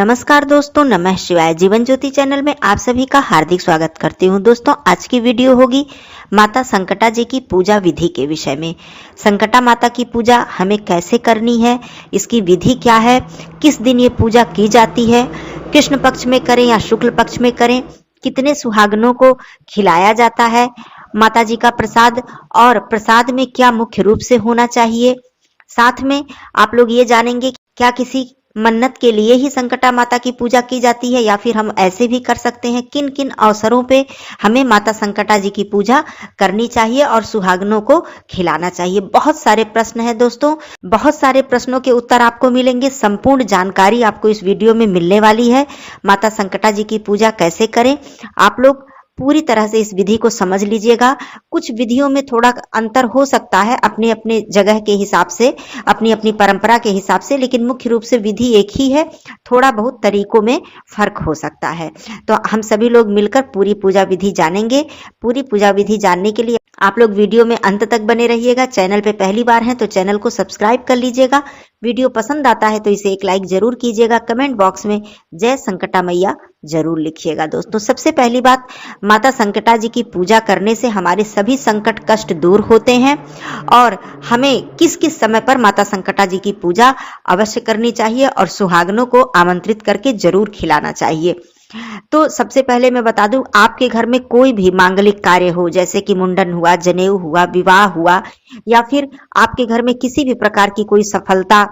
नमस्कार दोस्तों, नमः शिवाय। जीवन ज्योति चैनल में आप सभी का हार्दिक स्वागत करती हूँ। दोस्तों, आज की वीडियो होगी माता संकटा जी की पूजा विधि के विषय में। संकटा माता की पूजा हमें कैसे करनी है, इसकी विधि क्या है, किस दिन ये पूजा की जाती है, कृष्ण पक्ष में करें या शुक्ल पक्ष में करें, कितने सुहागनों को खिलाया जाता है माता जी का प्रसाद, और प्रसाद में क्या मुख्य रूप से होना चाहिए। साथ में आप लोग ये जानेंगे क्या किसी मन्नत के लिए ही संकटा माता की पूजा की जाती है या फिर हम ऐसे भी कर सकते हैं। किन किन अवसरों पे हमें माता संकटा जी की पूजा करनी चाहिए और सुहागनों को खिलाना चाहिए। बहुत सारे प्रश्न हैं दोस्तों, बहुत सारे प्रश्नों के उत्तर आपको मिलेंगे। संपूर्ण जानकारी आपको इस वीडियो में मिलने वाली है। माता संकटा जी की पूजा कैसे करें, आप लोग पूरी तरह से इस विधि को समझ लीजिएगा। कुछ विधियों में थोड़ा अंतर हो सकता है अपने अपने जगह के हिसाब से, अपनी अपनी परंपरा के हिसाब से, लेकिन मुख्य रूप से विधि एक ही है। थोड़ा बहुत तरीकों में फर्क हो सकता है। तो हम सभी लोग मिलकर पूरी पूजा विधि जानेंगे। पूरी पूजा विधि जानने के लिए आप लोग वीडियो में अंत तक बने रहिएगा। चैनल पे पहली बार हैं तो चैनल को सब्सक्राइब कर लीजिएगा। वीडियो पसंद आता है तो इसे एक लाइक जरूर कीजिएगा। कमेंट बॉक्स में जय संकटा मैया जरूर लिखिएगा। दोस्तों, सबसे पहली बात, माता संकटा जी की पूजा करने से हमारे सभी संकट कष्ट दूर होते हैं। और हमें किस किस समय पर माता संकटा जी की पूजा अवश्य करनी चाहिए और सुहागनों को आमंत्रित करके जरूर खिलाना चाहिए। तो सबसे पहले मैं बता दूं, आपके घर में कोई भी मांगलिक कार्य हो, जैसे कि मुंडन हुआ, जनेऊ हुआ, विवाह हुआ, या फिर आपके घर में किसी भी प्रकार की कोई सफलता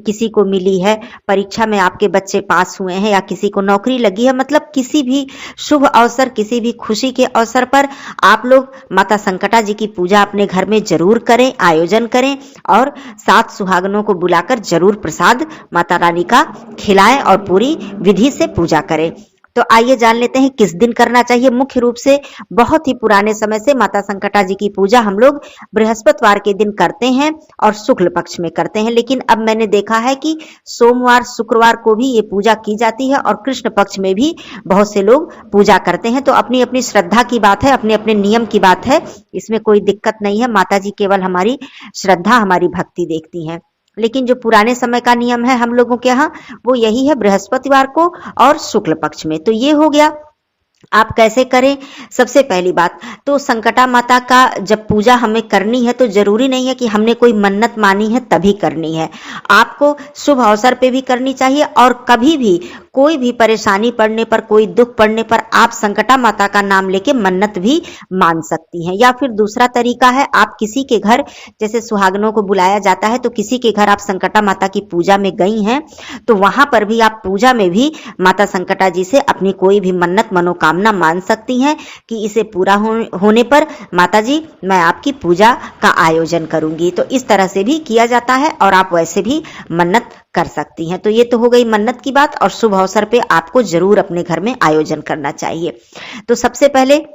किसी को मिली है, परीक्षा में आपके बच्चे पास हुए हैं या किसी को नौकरी लगी है, मतलब किसी भी शुभ अवसर, किसी भी खुशी के अवसर पर आप लोग माता संकटा जी की पूजा अपने घर में जरूर करें, आयोजन करें और 7 सुहागनों को बुलाकर जरूर प्रसाद माता रानी का खिलाएं और पूरी विधि से पूजा करें। तो आइए जान लेते हैं किस दिन करना चाहिए। मुख्य रूप से बहुत ही पुराने समय से माता संकटा जी की पूजा हम लोग बृहस्पतिवार के दिन करते हैं और शुक्ल पक्ष में करते हैं, लेकिन अब मैंने देखा है कि सोमवार शुक्रवार को भी ये पूजा की जाती है और कृष्ण पक्ष में भी बहुत से लोग पूजा करते हैं। तो अपनी अपनी श्रद्धा की बात है, अपने अपने नियम की बात है, इसमें कोई दिक्कत नहीं है। माता जी केवल हमारी श्रद्धा, हमारी भक्ति देखती हैं। लेकिन जो पुराने समय का नियम है हम लोगों के यहाँ, वो यही है, बृहस्पतिवार को और शुक्ल पक्ष में। तो ये हो गया। आप कैसे करें, सबसे पहली बात तो संकटा माता का जब पूजा हमें करनी है तो जरूरी नहीं है कि हमने कोई मन्नत मानी है तभी करनी है। आपको शुभ अवसर पे भी करनी चाहिए और कभी भी कोई भी परेशानी पड़ने पर, कोई दुख पड़ने पर आप संकटा माता का नाम लेके मन्नत भी मान सकती हैं। या फिर दूसरा तरीका है, आप किसी के घर, जैसे सुहागनों को बुलाया जाता है तो किसी के घर आप संकटा माता की पूजा में गई हैं तो वहां पर भी आप पूजा में भी माता संकटा जी से अपनी कोई भी मन्नत मनोकामना मान सकती हैं कि इसे पूरा होने पर माता जी मैं आपकी पूजा का आयोजन करूंगी। तो इस तरह से भी किया जाता है और आप वैसे भी मन्नत कर सकती हैं। तो ये तो हो गई मन्नत की बात, और शुभ अवसर पे आपको जरूर अपने घर में आयोजन करना चाहिए। तो सबसे पहले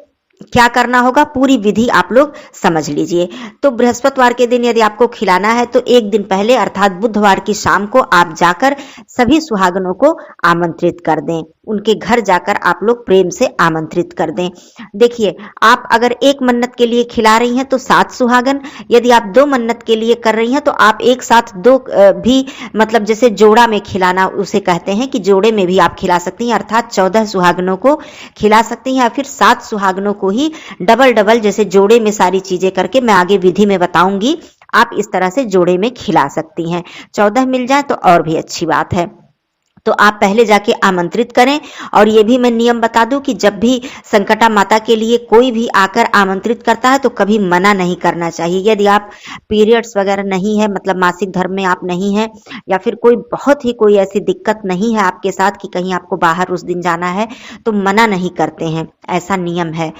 क्या करना होगा, पूरी विधि आप लोग समझ लीजिए। तो बृहस्पतिवार के दिन यदि आपको खिलाना है तो एक दिन पहले अर्थात बुधवार की शाम को आप जाकर सभी सुहागनों को आमंत्रित कर दें। उनके घर जाकर आप लोग प्रेम से आमंत्रित कर दें। देखिए, आप अगर एक मन्नत के लिए खिला रही हैं तो 7 सुहागन, यदि आप 2 मन्नत के लिए कर रही हैं तो आप एक साथ 2 भी, मतलब जैसे जोड़ा में खिलाना उसे कहते हैं, कि जोड़े में भी आप खिला सकती हैं, अर्थात 14 सुहागनों को खिला सकती हैं या फिर 7 सुहागनों को ही डबल डबल, जैसे जोड़े में सारी चीजें करके, मैं आगे विधि में बताऊंगी, आप इस तरह से जोड़े में खिला सकती हैं। 14 मिल जाए तो और भी अच्छी बात है। तो आप पहले जाके आमंत्रित करें। और ये भी मैं नियम बता दूं कि जब भी संकटा माता के लिए कोई भी आकर आमंत्रित करता है तो कभी मना नहीं करना चाहिए। यदि आप पीरियड्स वगैरह नहीं है, मतलब मासिक धर्म में आप नहीं है, या फिर कोई बहुत ही कोई ऐसी दिक्कत नहीं है आपके साथ कि कहीं आपको बाहर उस दिन जाना है, तो मना नहीं करते हैं, ऐसा नियम है।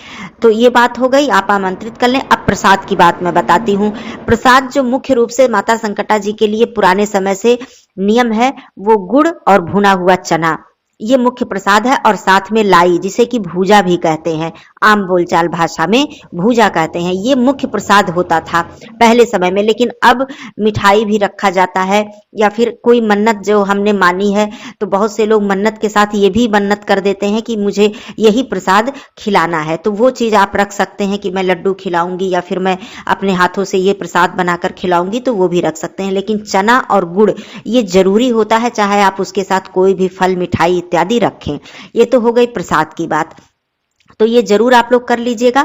तो ये बात हो गई, आप आमंत्रित कर लें। अब प्रसाद की बात मैं बताती हूँ। प्रसाद जो मुख्य रूप से माता संकटा जी के लिए पुराने समय से नियम है, वो गुड़ और भुना हुआ चना, ये मुख्य प्रसाद है। और साथ में लाई, जिसे कि भूजा भी कहते हैं, आम बोलचाल भाषा में भूजा कहते हैं, ये मुख्य प्रसाद होता था पहले समय में। लेकिन अब मिठाई भी रखा जाता है, या फिर कोई मन्नत जो हमने मानी है तो बहुत से लोग मन्नत के साथ ये भी मन्नत कर देते हैं कि मुझे यही प्रसाद खिलाना है, तो वो चीज आप रख सकते हैं कि मैं लड्डू खिलाऊंगी या फिर मैं अपने हाथों से ये प्रसाद बनाकर खिलाऊंगी, तो वो भी रख सकते हैं। लेकिन चना और गुड़ ये जरूरी होता है, चाहे आप उसके साथ कोई भी फल मिठाई इत्यादि रखें। ये तो हो गई प्रसाद की बात, तो ये जरूर आप लोग कर लीजिएगा।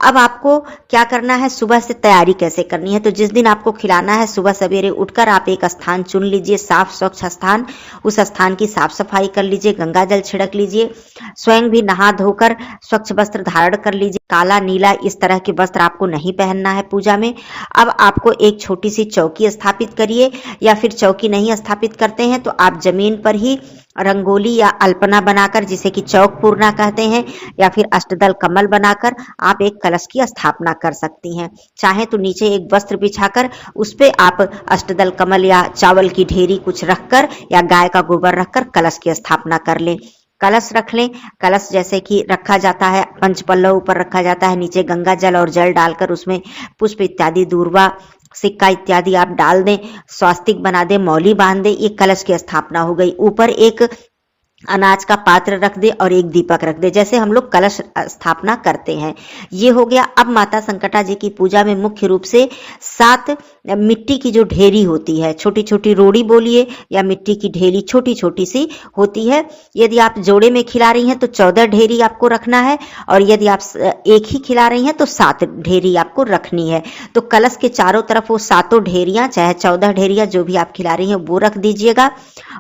अब आपको क्या करना है, सुबह से तैयारी कैसे करनी है। तो जिस दिन आपको खिलाना है, सुबह सवेरे उठकर आप एक स्थान चुन लीजिए, साफ स्वच्छ स्थान। उस स्थान की साफ सफाई कर लीजिए, गंगा जल छिड़क लीजिए, स्वयं भी नहा धोकर स्वच्छ वस्त्र धारण कर लीजिए। काला नीला इस तरह के वस्त्र आपको नहीं पहनना है पूजा में। अब आपको एक छोटी सी चौकी स्थापित करिए, या फिर चौकी नहीं स्थापित करते हैं तो आप जमीन पर ही रंगोली या अल्पना बनाकर, जिसे कि चौक पूर्णा कहते हैं, या फिर अष्टदल कमल बनाकर आप एक कलश की स्थापना कर सकती हैं। चाहे तो नीचे एक वस्त्र बिछाकर उस पे आप अष्टदल कमल या चावल की ढेरी कुछ रखकर या गाय का गोबर रखकर कलश की स्थापना कर लें। कलश रख लें। कलश जैसे कि रखा जाता है, पंचपल्लव ऊपर रखा जाता है, नीचे गंगा जल और जल डालकर उसमें पुष्प इत्यादि, दूर्वा, सिक्का इत्यादि आप डाल दें, स्वास्तिक बना दें, मौली बांध दें। ये कलश की स्थापना हो गई। ऊपर एक अनाज का पात्र रख दे और एक दीपक रख दे, जैसे हम लोग कलश स्थापना करते हैं। ये हो गया। अब माता संकटा जी की पूजा में मुख्य रूप से 7 मिट्टी की जो ढेरी होती है, छोटी छोटी रोड़ी बोलिए या मिट्टी की ढेरी छोटी छोटी सी होती है। यदि आप जोड़े में खिला रही हैं तो 14 ढेरी आपको रखना है, और यदि आप एक ही खिला रही हैं तो 7 ढेरी आपको रखनी है। तो कलश के चारों तरफ वो 7 ढेरियां, चाहे 14 ढेरियां जो भी आप खिला रही हैं वो रख दीजिएगा,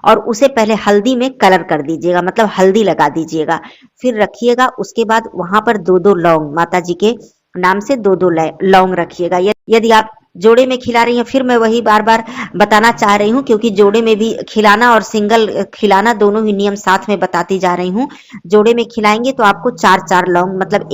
और उसे पहले हल्दी में कलर कर दीजिएगा, मतलब हल्दी लगा दीजिएगा। फिर रखिएगा। उसके बाद वहां पर 2-2 लौंग, माता जी के नाम से 2-2 लौंग रखिएगा। यदि आप जोड़े में खिला रही हैं, फिर मैं वही बार बार बताना चाह रही हूँ, क्योंकि जोड़े में भी खिलाना और सिंगल खिलाना दोनों ही नियम साथ में बताती जा रही हूँ। जोड़े में खिलाएंगे तो आपको 4-4 लौंग, मतलब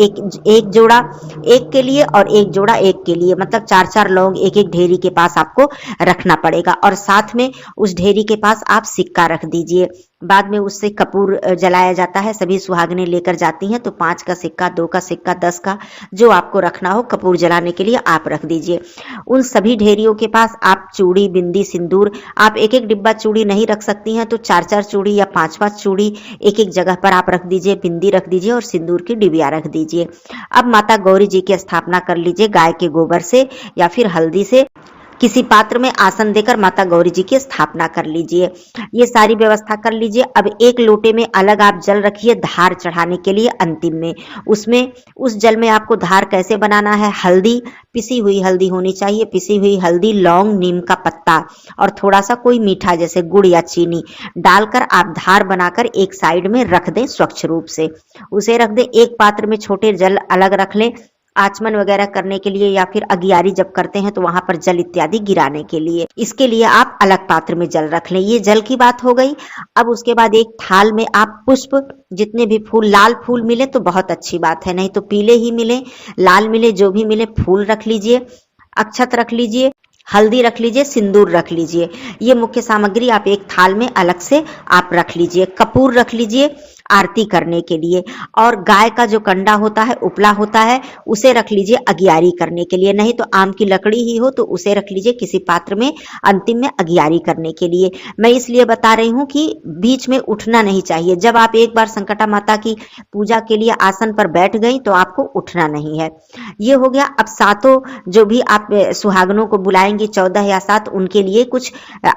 एक जोड़ा एक के लिए और एक जोड़ा एक के लिए, मतलब 4-4 लौंग एक एक ढेरी के पास आपको रखना पड़ेगा। और साथ में उस ढेरी के पास आप सिक्का रख दीजिए। बाद में उससे कपूर जलाया जाता है, सभी सुहागनें लेकर जाती हैं, तो 5 का सिक्का, 2 का सिक्का, 10 का, जो आपको रखना हो कपूर जलाने के लिए आप रख दीजिए। उन सभी ढेरियों के पास आप चूड़ी, बिंदी, सिंदूर, आप एक एक डिब्बा चूड़ी नहीं रख सकती हैं तो 4-4 चूड़ी या 5-5 चूड़ी एक एक जगह पर आप रख दीजिए, बिंदी रख दीजिए और सिंदूर की डिबिया रख दीजिए। अब माता गौरी जी की स्थापना कर लीजिए गाय के गोबर से या फिर हल्दी से। किसी पात्र में आसन देकर माता गौरी जी की स्थापना कर लीजिए। ये सारी व्यवस्था कर लीजिए। अब एक लोटे में अलग आप जल रखिए धार चढ़ाने के लिए अंतिम में। उसमें उस जल में आपको धार कैसे बनाना है, हल्दी, पिसी हुई हल्दी होनी चाहिए, पिसी हुई हल्दी, लौंग, नीम का पत्ता और थोड़ा सा कोई मीठा जैसे गुड़ या चीनी डालकर आप धार बनाकर एक साइड में रख दें, स्वच्छ रूप से उसे रख दें। एक पात्र में छोटे जल अलग रख लें, आचमन वगैरह करने के लिए या फिर अगियारी जब करते हैं तो वहां पर जल इत्यादि गिराने के लिए। इसके लिए आप अलग पात्र में जल रख लें। ये जल की बात हो गई। अब उसके बाद एक थाल में आप पुष्प, जितने भी फूल, लाल फूल मिले तो बहुत अच्छी बात है, नहीं तो पीले ही मिले, लाल मिले, जो भी मिले, फूल रख लीजिए, अक्षत रख लीजिए, हल्दी रख लीजिए, सिंदूर रख लीजिए। ये मुख्य सामग्री आप एक थाल में अलग से आप रख लीजिए। कपूर रख लीजिए आरती करने के लिए, और गाय का जो कंडा होता है, उपला होता है, उसे रख लीजिए अगियारी करने के लिए। नहीं तो आम की लकड़ी ही हो तो उसे रख लीजिए किसी पात्र में अंतिम में अगियारी करने के लिए। मैं इसलिए बता रही हूँ कि बीच में उठना नहीं चाहिए। जब आप एक बार संकटा माता की पूजा के लिए आसन पर बैठ गई तो आपको उठना नहीं है। ये हो गया। अब 7 जो भी आप सुहागनों को बुलाएंगे, 14 या 7, उनके लिए कुछ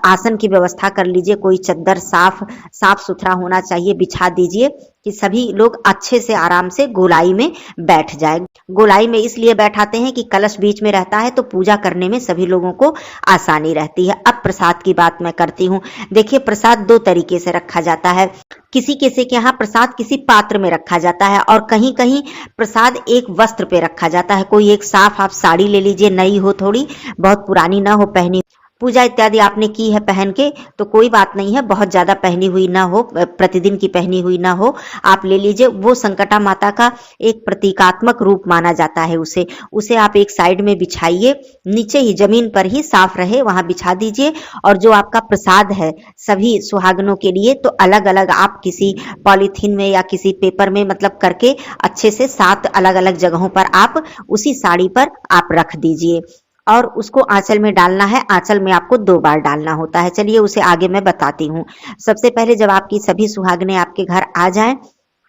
आसन की व्यवस्था कर लीजिए। कोई चद्दर साफ सुथरा होना चाहिए, बिछा दीजिए कि सभी लोग अच्छे से आराम से गोलाई में बैठ जाए। गोलाई में इसलिए बैठाते हैं कि कलश बीच में रहता है तो पूजा करने में सभी लोगों को आसानी रहती है। अब प्रसाद की बात मैं करती हूँ। देखिए, प्रसाद 2 तरीके से रखा जाता है। किसी किसी के यहाँ प्रसाद किसी पात्र में रखा जाता है, और कहीं कहीं प्रसाद एक वस्त्र पे रखा जाता है। कोई एक साफ आप साड़ी ले लीजिए, नई हो, थोड़ी बहुत पुरानी ना हो पहनी, पूजा इत्यादि आपने की है पहन के तो कोई बात नहीं है, बहुत ज्यादा पहनी हुई ना हो, प्रतिदिन की पहनी हुई ना हो, आप ले लीजिए। वो संकटा माता का एक प्रतीकात्मक रूप माना जाता है। उसे आप एक साइड में बिछाइए, नीचे ही जमीन पर ही साफ रहे वहां बिछा दीजिए। और जो आपका प्रसाद है सभी सुहागनों के लिए, तो अलग अलग आप किसी पॉलीथीन में या किसी पेपर में मतलब करके अच्छे से 7 अलग अलग जगहों पर आप उसी साड़ी पर आप रख दीजिए। और उसको आंचल में डालना है। आंचल में आपको 2 बार डालना होता है। चलिए उसे आगे मैं बताती हूँ। सबसे पहले जब आपकी सभी सुहागनें आपके घर आ जाएं,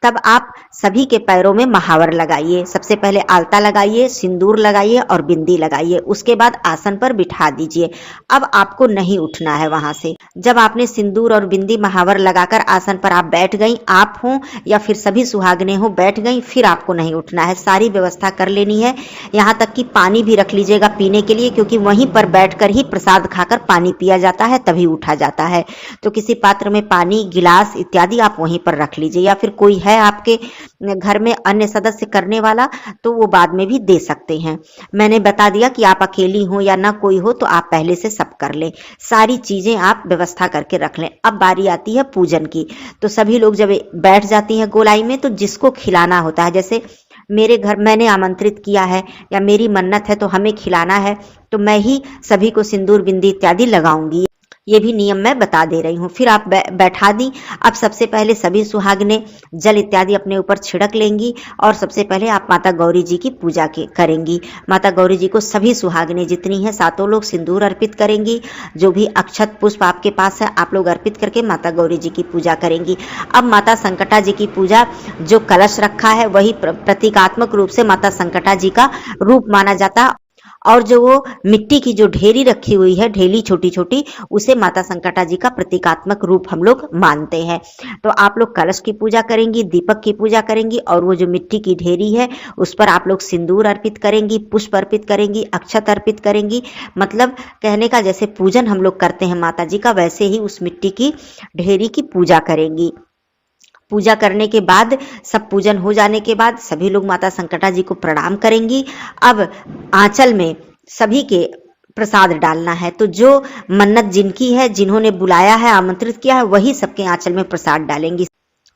तब आप सभी के पैरों में महावर लगाइए। सबसे पहले आलता लगाइए, सिंदूर लगाइए और बिंदी लगाइए। उसके बाद आसन पर बिठा दीजिए। अब आपको नहीं उठना है वहां से। जब आपने सिंदूर और बिंदी महावर लगाकर आसन पर आप बैठ गई, आप हो या फिर सभी सुहागनें हो बैठ गई, फिर आपको नहीं उठना है। सारी व्यवस्था कर लेनी है। यहाँ तक कि पानी भी रख लीजिएगा पीने के लिए, क्योंकि वहीं पर बैठकर ही प्रसाद खाकर पानी पिया जाता है, तभी उठा जाता है। तो किसी पात्र में पानी, गिलास इत्यादि आप वहीं पर रख लीजिए। या फिर कोई है आपके घर में अन्य सदस्य करने वाला तो वो बाद में भी दे सकते हैं। मैंने बता दिया कि आप अकेली हो या ना कोई हो तो आप पहले से सब कर लें। सारी चीजें आप व्यवस्था करके रख लें। अब बारी आती है पूजन की। तो सभी लोग जब बैठ जाती हैं गोलाई में, तो जिसको खिलाना होता है, जैसे मेरे घर मैंने आमंत्रित किया है या मेरी मन्नत है तो हमें खिलाना है, तो मैं ही सभी को सिंदूर बिंदी इत्यादि लगाऊंगी। ये भी नियम मैं बता दे रही हूँ। फिर आप बैठा दी। अब सबसे पहले सभी सुहागनें जल इत्यादि अपने ऊपर छिड़क लेंगी और सबसे पहले आप माता गौरी जी की पूजा करेंगी। माता गौरी जी को सभी सुहागनें जितनी हैं 7 लोग सिंदूर अर्पित करेंगी। जो भी अक्षत पुष्प आपके पास है आप लोग अर्पित करके माता गौरी जी की पूजा करेंगी। अब माता संकटा जी की पूजा, जो कलश रखा है वही प्रतीकात्मक रूप से माता संकटा जी का रूप माना जाता है। और जो वो मिट्टी की जो ढेरी रखी हुई है, ढेली छोटी छोटी, उसे माता संकटा जी का प्रतीकात्मक रूप हम लोग मानते हैं। तो आप लोग कलश की पूजा करेंगी, दीपक की पूजा करेंगी और वो जो मिट्टी की ढेरी है उस पर आप लोग सिंदूर अर्पित करेंगी, पुष्प अर्पित करेंगी, अक्षत अर्पित करेंगी। मतलब कहने का जैसे पूजन हम लोग करते हैं माता जी का, वैसे ही उस मिट्टी की ढेरी की पूजा करेंगी। पूजा करने के बाद, सब पूजन हो जाने के बाद सभी लोग माता संकटा जी को प्रणाम करेंगी। अब आंचल में सभी के प्रसाद डालना है। तो जो मन्नत जिनकी है, जिन्होंने बुलाया है, आमंत्रित किया है, वही सबके आंचल में प्रसाद डालेंगी।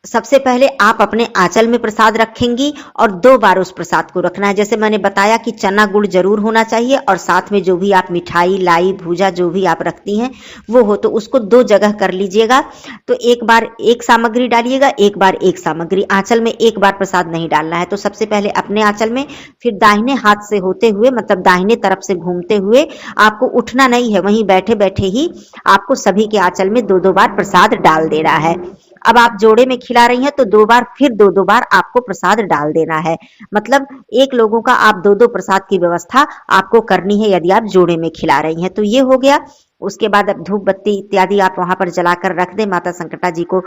सबसे पहले आप अपने आंचल में प्रसाद रखेंगी और 2 बार उस प्रसाद को रखना है। जैसे मैंने बताया कि चना गुड़ जरूर होना चाहिए और साथ में जो भी आप मिठाई, लाई, भूजा जो भी आप रखती हैं वो हो, तो उसको 2 जगह कर लीजिएगा। तो एक बार एक सामग्री डालिएगा, एक बार एक सामग्री। आंचल में एक बार प्रसाद नहीं डालना है। तो सबसे पहले अपने आंचल में, फिर दाहिने हाथ से होते हुए, मतलब दाहिने तरफ से घूमते हुए, आपको उठना नहीं है, वहीं बैठे बैठे ही आपको सभी के आंचल में 2-2 बार प्रसाद डाल देना है। अब आप जोड़े में खिला रही हैं तो 2 बार, फिर 2-2 बार आपको प्रसाद डाल देना है। मतलब एक लोगों का आप 2-2 प्रसाद की व्यवस्था आपको करनी है यदि आप जोड़े में खिला रही हैं। तो ये हो गया। उसके बाद अब धूप बत्ती इत्यादि आप वहां पर जलाकर रख दें, माता संकटा जी को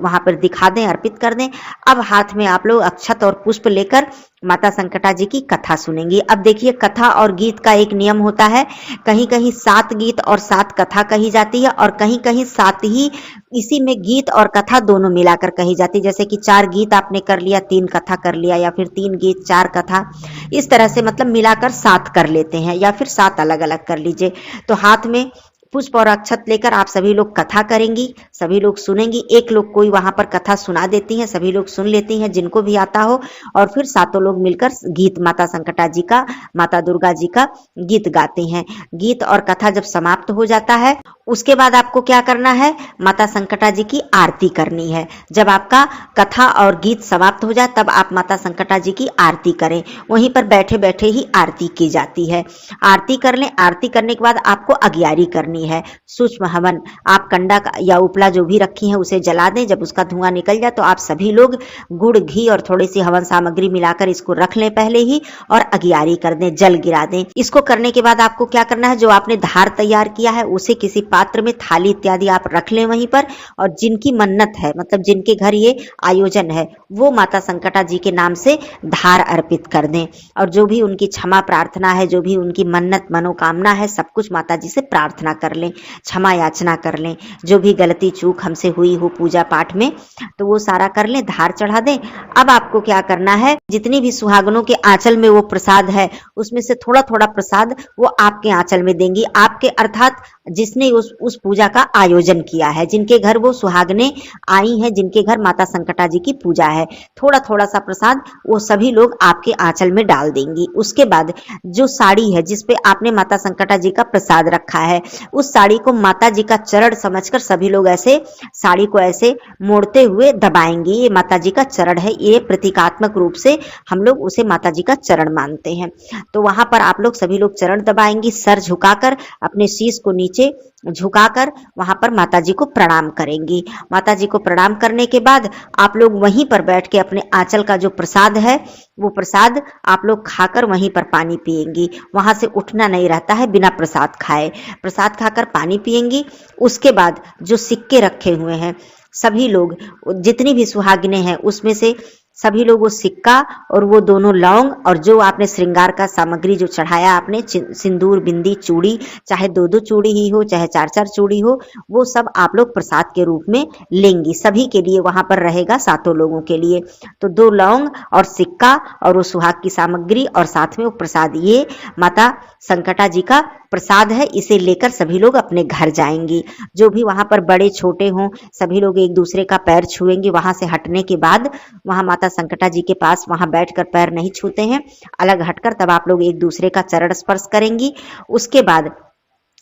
वहां पर दिखा दें, अर्पित कर दें। अब हाथ में आप लोग अक्षत और पुष्प लेकर माता संकटा जी की कथा सुनेंगी। अब देखिए, कथा और गीत का एक नियम होता है। कहीं कहीं 7 गीत और 7 कथा कही जाती है और कहीं कहीं 7 ही, इसी में गीत और कथा दोनों मिलाकर कही जाती है। जैसे कि 4 गीत आपने कर लिया, 3 कथा कर लिया, या फिर 3 गीत 4 कथा, इस तरह से मतलब मिलाकर 7 कर लेते हैं, या फिर 7 अलग अलग कर लीजिए। तो हाथ में पुष्प और अक्षत लेकर आप सभी लोग कथा करेंगी, सभी लोग सुनेंगी। एक लोग कोई वहां पर कथा सुना देती हैं, सभी लोग सुन लेती हैं जिनको भी आता हो, और फिर 7 लोग मिलकर गीत माता संकटा जी का, माता दुर्गा जी का गीत गाते हैं। गीत और कथा जब समाप्त हो जाता है, उसके बाद आपको क्या करना है, माता संकटा जी की आरती करनी है। जब आपका कथा और गीत समाप्त हो जाए तब आप माता संकटा जी की आरती करें। वहीं पर बैठे बैठे ही आरती की जाती है। आरती कर लें। आरती करने के बाद आपको अगियारी करनी है, सूक्ष्म हवन। आप कंडा या उपला जो भी रखी है उसे जला दें। जब उसका धुआं निकल जाए तो आप सभी लोग गुड़, घी और थोड़ी सी हवन सामग्री मिलाकर इसको रख लें पहले ही, और अगियारी कर दें, जल गिरा दें। इसको करने के बाद आपको क्या करना है, जो आपने धार तैयार किया है उसे किसी पात्र में थाली इत्यादि आप रख लें वहीं पर, और जिनकी मन्नत है, मतलब जिनके घर ये आयोजन है, वो माता संकटा जी के नाम से धार अर्पित कर दें। और जो भी उनकी क्षमा प्रार्थना है, जो भी उनकी मन्नत मनोकामना है, सब कुछ माता जी से प्रार्थना कर लें, क्षमा याचना कर लें। जो भी गलती चूक हमसे हुई हो पूजा पाठ में, तो वो सारा कर लें, धार चढ़ा दें। अब आपको क्या करना है, जितनी भी सुहागनों के आंचल में वो प्रसाद है, उसमें से थोड़ा थोड़ा प्रसाद वो आपके आंचल में देंगी। आपके अर्थात जिसने उस पूजा का आयोजन किया है, जिनके घर वो सुहागने आई हैं, जिनके घर माता संकटा जी की पूजा है, थोड़ा थोड़ा सा प्रसाद वो सभी लोग आपके आंचल में डाल देंगी। उसके बाद जो साड़ी है जिसपे आपने माता संकटा जी का प्रसाद रखा है, उस साड़ी को माता जी का चरण समझकर सभी लोग ऐसे साड़ी को ऐसे मोड़ते हुए दबाएंगे। ये माता जी का चरण है, ये प्रतीकात्मक रूप से हम लोग उसे माता जी का चरण मानते हैं। तो वहां पर आप लोग सभी लोग चरण दबाएंगी, सर झुकाकर, अपने शीश को नीचे झुकाकर वहां पर माता जी को प्रणाम करेंगी। माता जी को प्रणाम करने के बाद आप लोग वहीं पर बैठ के अपने आंचल का जो प्रसाद है, वो प्रसाद आप लोग खाकर वहीं पर पानी पिएंगी। वहां से उठना नहीं रहता है बिना प्रसाद खाए। प्रसाद खाकर पानी पिएंगी। उसके बाद जो सिक्के रखे हुए हैं, सभी लोग, जितनी भी सुहागिनें हैं उसमें से सभी लोग वो सिक्का और वो दोनों लौंग और जो आपने श्रृंगार का सामग्री जो चढ़ाया आपने, सिंदूर, बिंदी, चूड़ी, चाहे 2-2 चूड़ी ही हो, चाहे 4-4 चूड़ी हो, वो सब आप लोग प्रसाद के रूप में लेंगी। सभी के लिए वहां पर रहेगा, 7 लोगों के लिए। तो 2 लौंग और सिक्का और वो सुहाग की सामग्री और साथ में वो प्रसाद, ये माता संकटा जी का प्रसाद है। इसे लेकर सभी लोग अपने घर जाएंगी। जो भी वहां पर बड़े छोटे हों, सभी लोग एक दूसरे का पैर छुएंगे। वहां से हटने के बाद वहां माता संकटा जी के पास वहां बैठकर पैर नहीं छूते हैं, अलग हटकर तब आप लोग एक दूसरे का चरण स्पर्श करेंगी। उसके बाद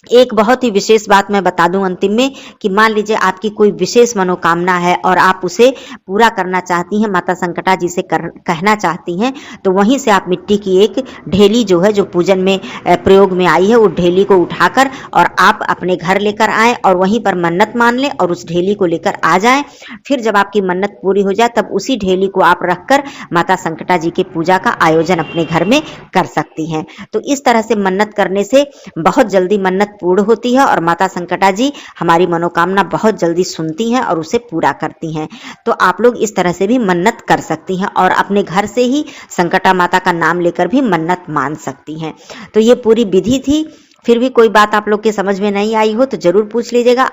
एक बहुत ही विशेष बात मैं बता दूं अंतिम में, कि मान लीजिए आपकी कोई विशेष मनोकामना है और आप उसे पूरा करना चाहती हैं, माता संकटा जी से कहना चाहती हैं, तो वहीं से आप मिट्टी की एक ढेली जो है, जो पूजन में प्रयोग में आई है, वो ढेली को उठाकर और आप अपने घर लेकर आएं और वहीं पर मन्नत मान लें और उस ढेली को लेकर आ जाएं। फिर जब आपकी मन्नत पूरी हो जाए तब उसी ढेली को आप रखकर माता संकटा जी की पूजा का आयोजन अपने घर में कर सकती हैं। तो इस तरह से मन्नत करने से बहुत जल्दी मन्नत पूर्ण होती है और माता संकटा जी हमारी मनोकामना बहुत जल्दी सुनती हैं और उसे पूरा करती हैं। तो आप लोग इस तरह से भी मन्नत कर सकती हैं और अपने घर से ही संकटा माता का नाम लेकर भी मन्नत मान सकती हैं। तो ये पूरी विधि थी। फिर भी कोई बात आप लोग के समझ में नहीं आई हो तो जरूर पूछ लीजिएगा।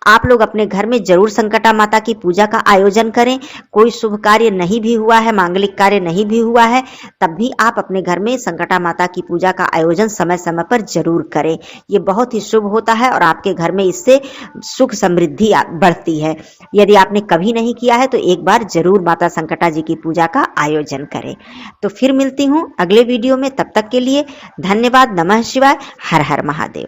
आप लोग अपने घर में जरूर संकटा माता की पूजा का आयोजन करें। कोई शुभ कार्य नहीं भी हुआ है, मांगलिक कार्य नहीं भी हुआ है, तब भी आप अपने घर में संकटा माता की पूजा का आयोजन समय समय पर जरूर करें। ये बहुत ही शुभ होता है और आपके घर में इससे सुख समृद्धि बढ़ती है। यदि आपने कभी नहीं किया है तो एक बार जरूर माता संकटा जी की पूजा का आयोजन करें। तो फिर मिलती हूँ अगले वीडियो में, तब तक के लिए धन्यवाद। नमः शिवाय। हर हर महादेव।